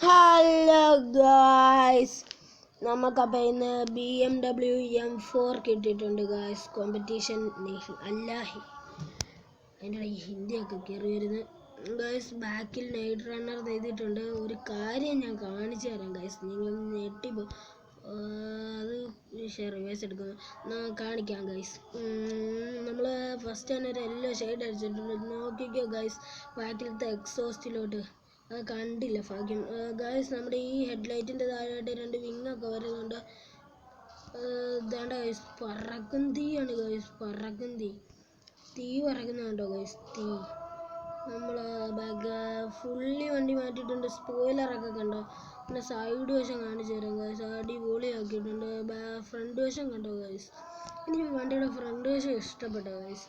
Hello guys, നമുക്കപ്പോൾ ഇന്ന് BMW M4 കിട്ടിയിട്ടുണ്ട് ഗായ്സ്. കോമ്പറ്റീഷൻ അല്ലാഹി അതിൻ്റെ ഹിന്ദിയൊക്കെ കയറി വരുന്നത് ഗായ്സ്. ബാക്കിൽ നൈറ്റ് റണ്ണർ ചെയ്തിട്ടുണ്ട്. ഒരു കാര്യം ഞാൻ കാണിച്ചു തരാം ഗായ്സ്, നിങ്ങൾ ഞെട്ടിപ്പോ. അത് റിവേഴ്സ് എടുക്കുന്നു കാണിക്കാം ഗൈസ്. നമ്മൾ ഫസ്റ്റ് തന്നെ ഒരു യെല്ലോ ഷെയ്ഡ് അടിച്ചിട്ടുണ്ട്. നോക്കിക്കോ ഗൈസ്, ബാക്കിലത്തെ എക്സോസ്റ്റിലോട്ട് അത് കണ്ടില്ല ഭാഗ്യം ഗൈസ്. നമ്മുടെ ഈ ഹെഡ്ലൈറ്റിൻ്റെ താഴെയായിട്ട് രണ്ട് വിങ്ങൊക്കെ വരുന്നുണ്ട്. ഇതാണ്ട ഗൈസ്, പറക്കും തീയാണ് ഗൈസ്, പറക്കും തീ പറക്കുന്നുണ്ടോ ഗൈസ്, തീ. നമ്മൾ ഫുള്ളി വണ്ടി മാറ്റിയിട്ടുണ്ട്. സ്പോയിലറൊക്കെ കണ്ടോ. പിന്നെ സൈഡ് വശം കാണിച്ചു തരാം ഗൈസ്, അടിപൊളിയാക്കിയിട്ടുണ്ട്. ഫ്രണ്ട് വശം കണ്ടോ ഗൈസ്, എനിക്ക് വണ്ടിയുടെ ഫ്രണ്ട് വശം ഇഷ്ടപ്പെട്ട ഗൈസ്.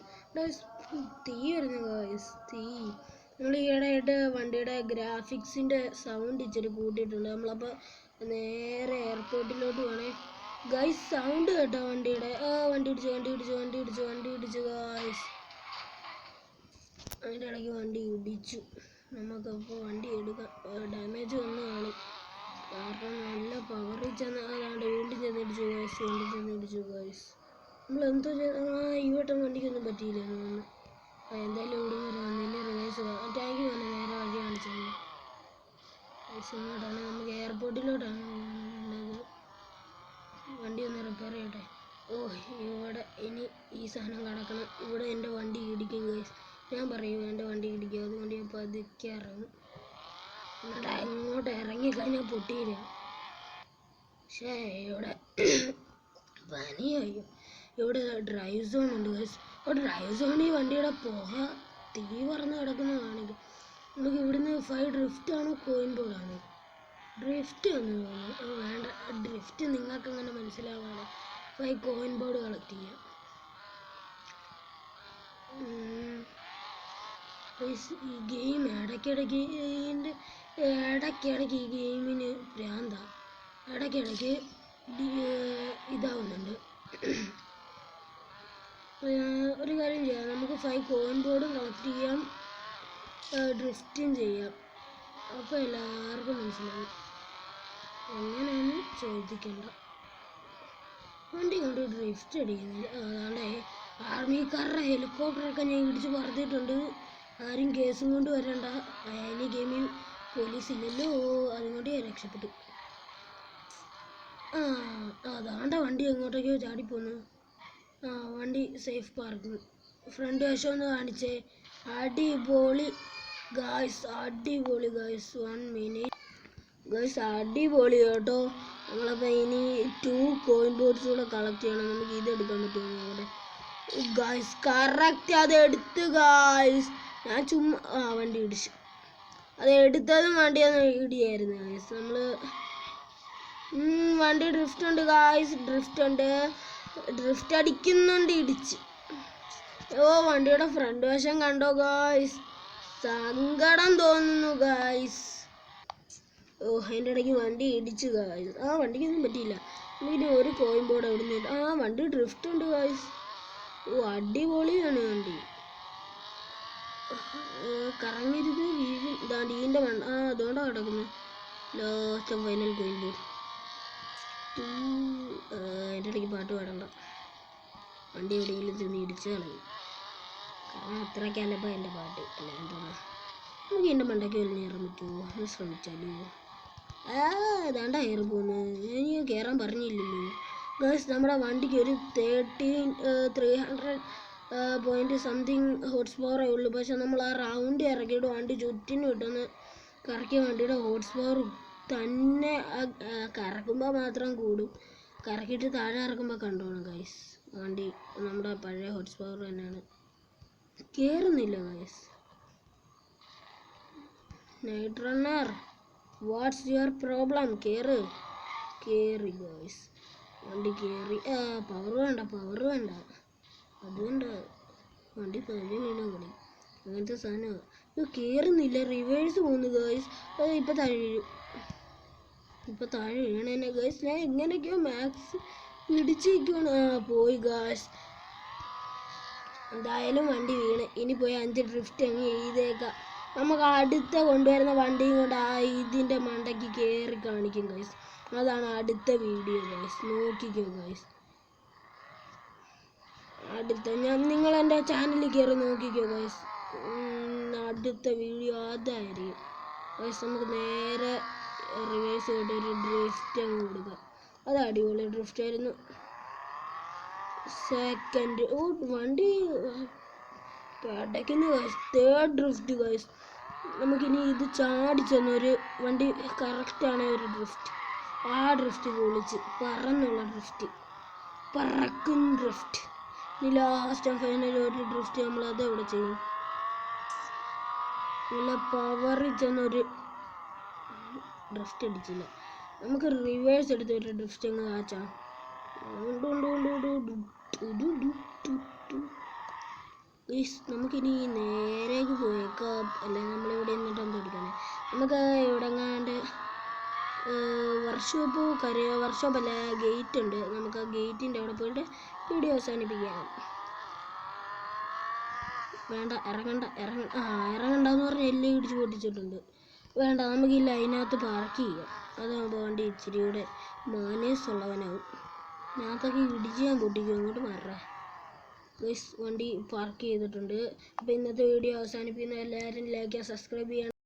തീ വരുന്നു ഗൈസ്, തീ. നമ്മൾ ഈയിടെയായിട്ട് വണ്ടിയുടെ ഗ്രാഫിക്സിൻ്റെ സൗണ്ട് ഇച്ചിരി കൂട്ടിയിട്ടുണ്ട്. നമ്മളപ്പോൾ നേരെ എയർപോർട്ടിലോട്ട് വേണേ ഗൈസ്. സൗണ്ട് കേട്ടോ വണ്ടിയുടെ. വണ്ടി ഇടിച്ചു ഗൈസ്. അതിൻ്റെ ഇടയ്ക്ക് വണ്ടി ഇടിച്ചു. നമുക്കപ്പോൾ വണ്ടി എടുക്കാം. ഡാമേജ് വന്ന് കാണും, കാരണം നല്ല പവറിൽ ചെന്ന് അതാണ്ട് വീണ്ടും ചെന്നിടിച്ചു ഗൈസ്. നമ്മൾ എന്തോ ഈ വട്ടം വണ്ടിക്കൊന്നും പറ്റിയില്ല. എന്തായാലും ഇവിടെ വന്നില്ല. റിവേഴ്സ് ടാങ്ക് പോലെ നേരെ വഴി കാണിച്ചത് ഇങ്ങോട്ടാണ്. നമുക്ക് എയർപോർട്ടിലോട്ടാണ് ഉള്ളത്. വണ്ടി ഒന്ന് റിപ്പയർ ചെയ്യട്ടെ. ഇവിടെ ഇനി ഈ സാധനം കിടക്കണം. ഇവിടെ എൻ്റെ വണ്ടി ഇടിക്കും ഗൈസ്. ഞാൻ പറയും എൻ്റെ വണ്ടി ഇടിക്കും, അതുകൊണ്ട് ഞാൻ പതുക്കെ ഇറങ്ങും. എന്നിട്ട് അങ്ങോട്ട് ഇറങ്ങിക്കഴിഞ്ഞാൽ പൊട്ടിയില്ല. പക്ഷേ ഇവിടെ പനിയായി. ഇവിടെ ഡ്രൈവ് സോൺ ഉണ്ട് ഗൈസ്. ഡ്രൈവ് സോണിൽ വണ്ടിയുടെ പുക തീ പറന്ന് കിടക്കുന്ന കാണിക്കും. നമുക്ക് ഇവിടുന്ന് 5 ഡ്രിഫ്റ്റാണോ കോയിൻ ബോർഡാണോ? ഡ്രിഫ്റ്റ് എന്ന് തോന്നുന്നു. വേണ്ട, ഡ്രിഫ്റ്റ് നിങ്ങൾക്ക് അങ്ങനെ മനസ്സിലാവാണ്. 5 കോയിൻ ബോർഡ് കളക്ട് ചെയ്യാം. ഈ ഗെയിം ഇടയ്ക്കിടയ്ക്ക് ഈ ഗെയിമിന് ഭ്രാന്താ. ഇടയ്ക്കിടയ്ക്ക് ഇതാവുന്നുണ്ട്. ഒരു കാര്യം ചെയ്യാം, നമുക്ക് 5 കോയിൻ ബോർഡും കളക്ട് ചെയ്യാം, ഡ്രിഫ്റ്റും ചെയ്യാം. അപ്പോൾ എല്ലാവർക്കും മനസ്സിലാവും. എങ്ങനെയാണെന്ന് ചോദിക്കണ്ട. വണ്ടി കൊണ്ട് ഡ്രിഫ്റ്റ് അടിക്കുന്നില്ല. അതാണ്ടേ ആർമിക്കാരുടെ ഹെലികോപ്റ്ററൊക്കെ ഞാൻ ഇടിച്ച് പറത്തിയിട്ടുണ്ട്. ആരും കേസും കൊണ്ട് വരണ്ട. ഈ ഗെയിമിൽ പോലീസ് ഇല്ലല്ലോ, അതുകൊണ്ട് ഞാൻ രക്ഷപ്പെട്ടു. അതാണ്ട വണ്ടി എങ്ങോട്ടേക്കോ ചാടിപ്പോന്നു. വണ്ടി സേഫ് പാർക്കിങ്. ഫ്രണ്ട് വശം ഒന്ന് കാണിച്ചേ. അടിപൊളി ഗായ്സ്, അടിപൊളി ഗായ്സ്. 1 മിനിറ്റ് ഗായ്സ്, അടിപൊളി കേട്ടോ. നമ്മളപ്പോൾ ഇനി 2 കോയിൻ ബോർഡ്സ് കൂടെ കളക്ട് ചെയ്യണം. നമുക്ക് ഇത് എടുക്കാൻ പറ്റുമോ നോക്കട്ടെ ഗായ്സ്. കറക്റ്റ് അത് എടുത്ത് ഗായ്സ്. ഞാൻ ചുമ്മാ വണ്ടി ഇടിച്ചു. അത് എടുത്തതും വണ്ടി ഒന്ന് ഇടിയായിരുന്നു ഗായ്സ്. നമ്മൾ വണ്ടി ഡ്രിഫ്റ്റ് ഉണ്ട് ഗായ്സ്, ഡ്രിഫ്റ്റ് അടിക്കുന്നുണ്ട്, ഇടിച്ച്. വണ്ടിയുടെ ഫ്രണ്ട് വശം കണ്ടോ ഗായ്സ്, സങ്കടം തോന്നുന്നു ഗായ്സ്. അതിൻ്റെ ഇടയ്ക്ക് വണ്ടി ഇടിച്ചു ഗായ്സ്. വണ്ടിക്കൊന്നും പറ്റിയില്ല. ഇനി ഒരു കോയിൻ ബോർഡ് എവിടെ നിന്ന്. വണ്ടി ഡ്രിഫ്റ്റ് ഉണ്ട് ഗായ്സ്. അടിപൊളിയാണ് വണ്ടി. കറങ്ങരുത്, വീഴും. ഇതിൻ്റെ മണ്ട അതുകൊണ്ടാണ് കിടക്കുന്നത്. Last final coin board. അതിൻ്റെ ഇടയ്ക്ക് പാട്ട് പാടണ്ട. വണ്ടി എവിടെയെങ്കിലും ചെന്ന് ഇടിച്ച് കളയും, കാരണം അത്രയ്ക്കല്ലപ്പോൾ എൻ്റെ പാട്ട്. അല്ല എന്തോന്നാ, നമുക്ക് എൻ്റെ മണ്ടയ്ക്ക് വലിയ കയറാൻ പറ്റുമോ? ഒന്ന് ശ്രമിച്ചാലോ. അതാണ്ടാ കയറി പോകുന്നത്. എനിക്ക് കയറാൻ പറഞ്ഞില്ലല്ലോ ഗൈസ്. നമ്മുടെ വണ്ടിക്ക് ഒരു 300 പോയിൻറ്റ് സംതിങ് ഹോർസ് പവറേ ഉള്ളൂ. പക്ഷെ നമ്മൾ ആ റൗണ്ട് ഇറക്കിയിട്ട് വണ്ടി ചുറ്റിനും ഇട്ടൊന്ന് കറക്കിയ വണ്ടിയുടെ ഹോർസ് പവർ തന്നെ കറക്കുമ്പോൾ മാത്രം കൂടും. കറക്കിയിട്ട് താഴെ ഇറക്കുമ്പോൾ കണ്ടോണം ഗൈസ്, വണ്ടി നമ്മുടെ പഴയ ഹോർസ് പവർ തന്നെയാണ്. കയറുന്നില്ല guys. Night runner, what's your problem? കയറി ഗൈസ്, വണ്ടി കയറി. പവർ വേണ്ട അതുകൊണ്ട് വണ്ടി താഴെ വീണ കളി. അങ്ങനത്തെ സാധനമാണ്. ഇത് കയറുന്നില്ല, റിവേഴ്സ് പോകുന്നു ഗൈസ്. ഇപ്പം താഴെ വീണേനെ ഗൈസ്. ഞാൻ എങ്ങനെയൊക്കെയോ മാക്സ് പിടിച്ചിരിക്കുകയാണ്. പോയി ഗൈസ്. എന്തായാലും വണ്ടി വീണ്. ഇനി പോയി 5 ഡ്രിഫ്റ്റ് അങ്ങ് ചെയ്തേക്കാം. നമുക്ക് അടുത്ത കൊണ്ടുവരുന്ന വണ്ടിയും കൊണ്ട് ആ ഇതിൻ്റെ മണ്ടയ്ക്ക് കയറി കാണിക്കും ഗൈസ്. അതാണ് അടുത്ത വീഡിയോ ഗൈസ്. നോക്കിക്കോ ഗൈസ്. നിങ്ങൾ എൻ്റെ ചാനലിൽ കയറി നോക്കിക്കോ ഗൈസ്. അടുത്ത വീഡിയോ അതായിരിക്കും ഗൈസ്. നമുക്ക് നേരെ റിവേഴ്സ് ചെയ്തിട്ട് ഒരു ഡ്രിഫ്റ്റ് അങ്ങ് കൊടുക്കാം. അത് അടിപൊളി ഡ്രിഫ്റ്റ് ആയിരുന്നു. സെക്കൻഡ് വണ്ടി പടയ്ക്കുന്ന ഗൈസ്. Third drift guys. നമുക്കിനി ഇത് ചാടിച്ചെന്നൊരു വണ്ടി കറക്റ്റാണ് ഒരു ഡ്രിഫ്റ്റ്. ആ ഡ്രിഫ്റ്റ് പൊളിച്ച് പറന്നുള്ള ഡ്രിഫ്റ്റ്, പറക്കും ഡ്രിഫ്റ്റ്. ഇനി ലാസ്റ്റ് ആൻഡ് ഫൈനൽ ഒരു ഡ്രിഫ്റ്റ് നമ്മളത് എവിടെ ചെയ്യും. നല്ല പവറിൽ ചെന്നൊരു ഡ്രിഫ്റ്റ് അടിച്ചില്ല. നമുക്ക് റിവേഴ്സ് എടുത്ത് ഒരു ഡ്രിഫ്റ്റ് അങ്ങ് കാച്ചാം. നമുക്കിനി നേരേക്ക് പോയേക്കാം. അല്ലെ നമ്മളിവിടെ നിന്നിട്ട് എന്ത് എടുക്കാനേ. നമുക്ക് ഇവിടെ എങ്ങാണ്ട് വർക്ക്ഷോപ്പല്ല ഗേറ്റ് ഉണ്ട്. നമുക്ക് ആ ഗേറ്റിൻ്റെ അവിടെ പോയിട്ട് വീഡിയോ അവസാനിപ്പിക്കാം. വേണ്ട, ഇറങ്ങണ്ടെന്ന് പറഞ്ഞാൽ എല്ലാം ഇടിച്ച് പൊട്ടിച്ചിട്ടുണ്ട്. വേണ്ട, നമുക്കില്ല അതിനകത്ത് പാർക്ക് ചെയ്യാം. അതാകുമ്പോൾ വണ്ടി ഇച്ചിരി കൂടെ മാനേഴ്സ് ഉള്ളവനാവും. ഞാനതൊക്കെ ഇടിച്ച് ഞാൻ പൊട്ടിക്കും. അങ്ങോട്ട് മാറാം ഗൈസ്. വണ്ടി പാർക്ക് ചെയ്തിട്ടുണ്ട്. അപ്പോൾ ഇന്നത്തെ വീഡിയോ അവസാനിപ്പിക്കുന്ന എല്ലാവരും ലൈക്ക് ചെയ്യുക, സബ്സ്ക്രൈബ് ചെയ്യണം.